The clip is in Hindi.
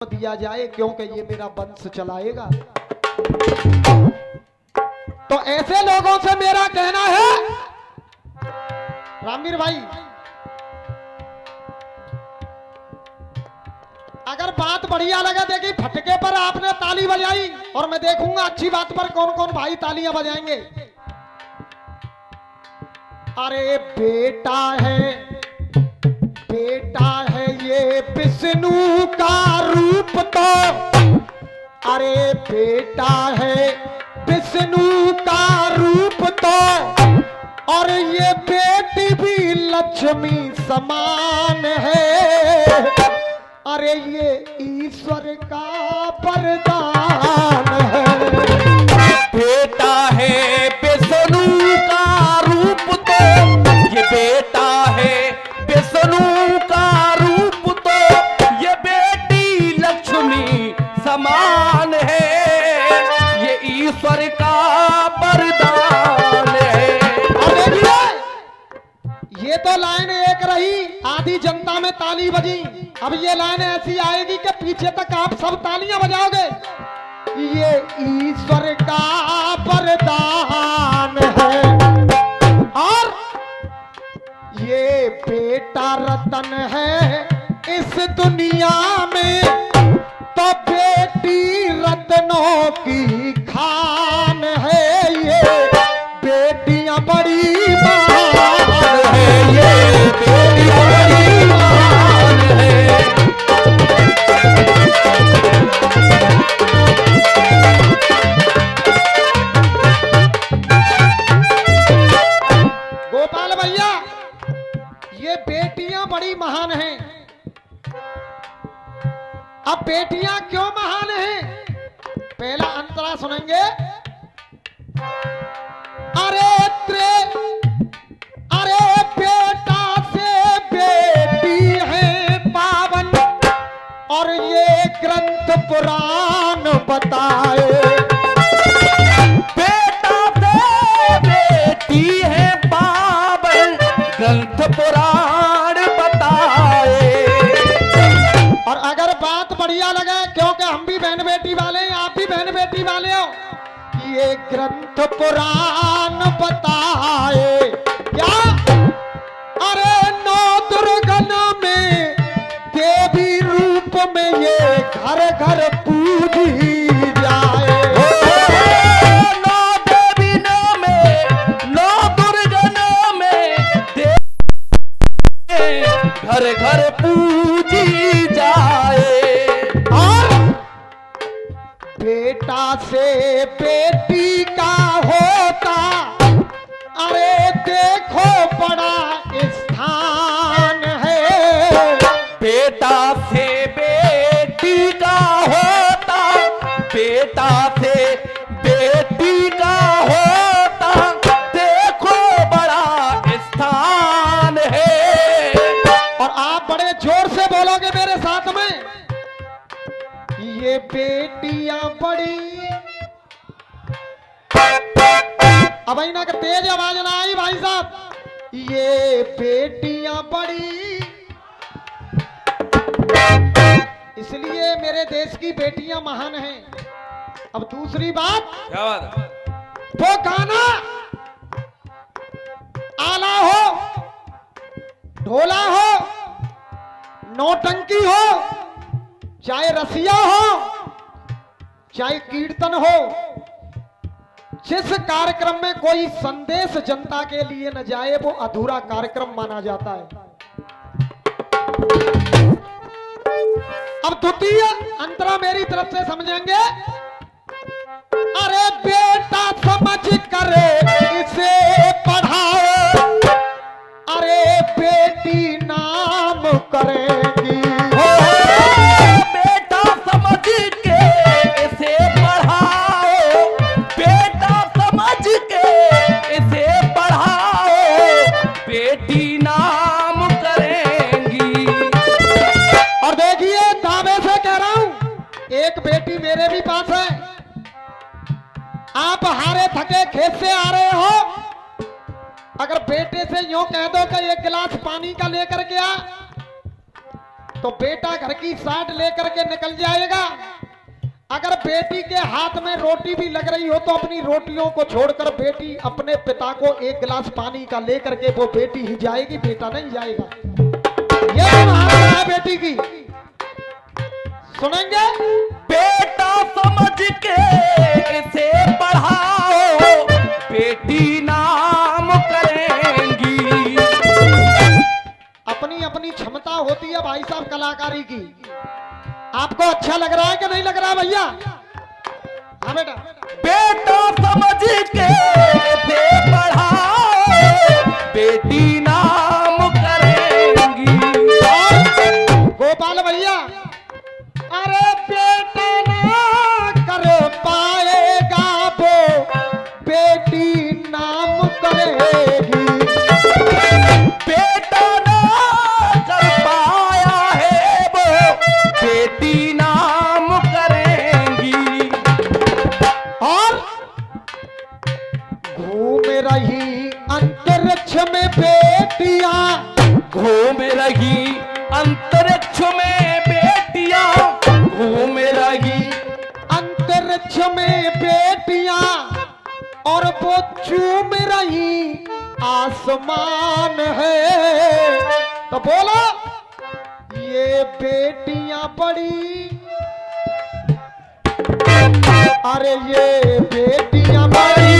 दिया जाए, क्योंकि ये मेरा वंश चलाएगा। तो ऐसे लोगों से मेरा कहना है, रामवीर भाई, अगर बात बढ़िया लगे, देखिए फटके पर आपने ताली बजाई और मैं देखूंगा अच्छी बात पर कौन कौन भाई तालियां बजाएंगे। अरे बेटा है ये विष्णु का रूप तो, अरे बेटा है विष्णु का रूप तो, और ये बेटी भी लक्ष्मी समान है। अरे ये ईश्वर का वरदान है। बेटा है विष्णु का रूप तो, ये बेटा है विष्णु का रूप तो, ये बेटी लक्ष्मी समान है, ये ईश्वर का वरदान है। और देखिए, ये तो लाइन एक रही, आधी जनता में ताली बजी। अब ये लाइन ऐसी आएगी कि पीछे तक आप सब तालियां बजाओगे। ये ईश्वर का वरदान है, और ये बेटा रतन है इस दुनिया में, तो बेटी रत्नों की खान है। ये बेटियां बड़ी महान है, ये बेटियां बड़ी महान है। गोपाल भैया, ये बेटियां बड़ी महान हैं। अब बेटियां क्यों महान हैं? पहला अंतरा सुनेंगे। अरे बेटा से बेटी है पावन, और ये ग्रंथ पुराण बताए। बेटा से बेटी है पावन, ग्रंथ पुराण बताए। और अगर बात बढ़िया लगे, क्योंकि हम भी बहन बेटी वाले हैं, आप भी बहन बेटी वाले हो, ये ग्रंथ पुराण बताए क्या? अरे नौ दुर्गन में देवी रूप में ये घर घर पूजी जाए। नौ देवी में, नौ दुर्गन में घर घर पूजी जाए। और बेटा से बेटी का होता, अरे देखो बड़ा स्थान है। बेटा से बेटी का होता, बेटा से बेटी का होता, देखो बड़ा स्थान है। और आप बड़े जोर से बोलोगे मेरे साथ में, ये बेटियां बड़ी। अब ना तेज आवाज ना आई भाई साहब। ये बेटियां बड़ी, इसलिए मेरे देश की बेटियां महान हैं। अब दूसरी बात, क्या बात है? वो गाना आला हो, ढोला हो, नौटंकी हो, चाहे रसिया हो, चाहे कीर्तन हो, जिस कार्यक्रम में कोई संदेश जनता के लिए न जाए, वो अधूरा कार्यक्रम माना जाता है। अब द्वितीय अंतरा मेरी तरफ से समझेंगे। अरे बेटा समझ कर इसे पढ़ाओ, अरे बेटी नाम करेगी। बेटा समझ के इसे पढ़ाओ, बेटा समझ के इसे पढ़ाओ, बेटी नाम करेंगी। और देखिए, दावे से कह रहा हूं, एक बेटी मेरे भी पास है। आप हारे थके खेत से आ रहे हो, अगर बेटे से यूं कह दो कि एक गिलास पानी का लेकर के आ, तो बेटा घर की साठ लेकर के निकल जाएगा। अगर बेटी के हाथ में रोटी भी लग रही हो तो अपनी रोटियों को छोड़कर बेटी अपने पिता को एक गिलास पानी का लेकर के वो बेटी ही जाएगी, बेटा नहीं जाएगा। ये महावरा है बेटी की, सुनेंगे। बेटा समझ के इसे पढ़ाओ, बेटी नाम करेंगी। अपनी अपनी क्षमता होती है भाई साहब कलाकारी की। आपको अच्छा लग रहा है कि नहीं लग रहा है भैया? हाँ बेटा। बेटा समझ के इसे पढ़ाओ, बेटी नाम करेंगी। गोपाल भैया, अरे बेटा ना कर पाएगा वो, बेटी नाम करेगी। बेटा ना कर पाया है वो, बेटी नाम करेंगी। और घूम रही अंतरिक्ष में बेटियां, घूम रही अंतरिक्ष में बेटियां, घूम रही अंतरिक्ष में बेटियां, और वो चूम रही आसमान है। तो बोलो ये बेटियां बड़ी, अरे ये बेटियां बड़ी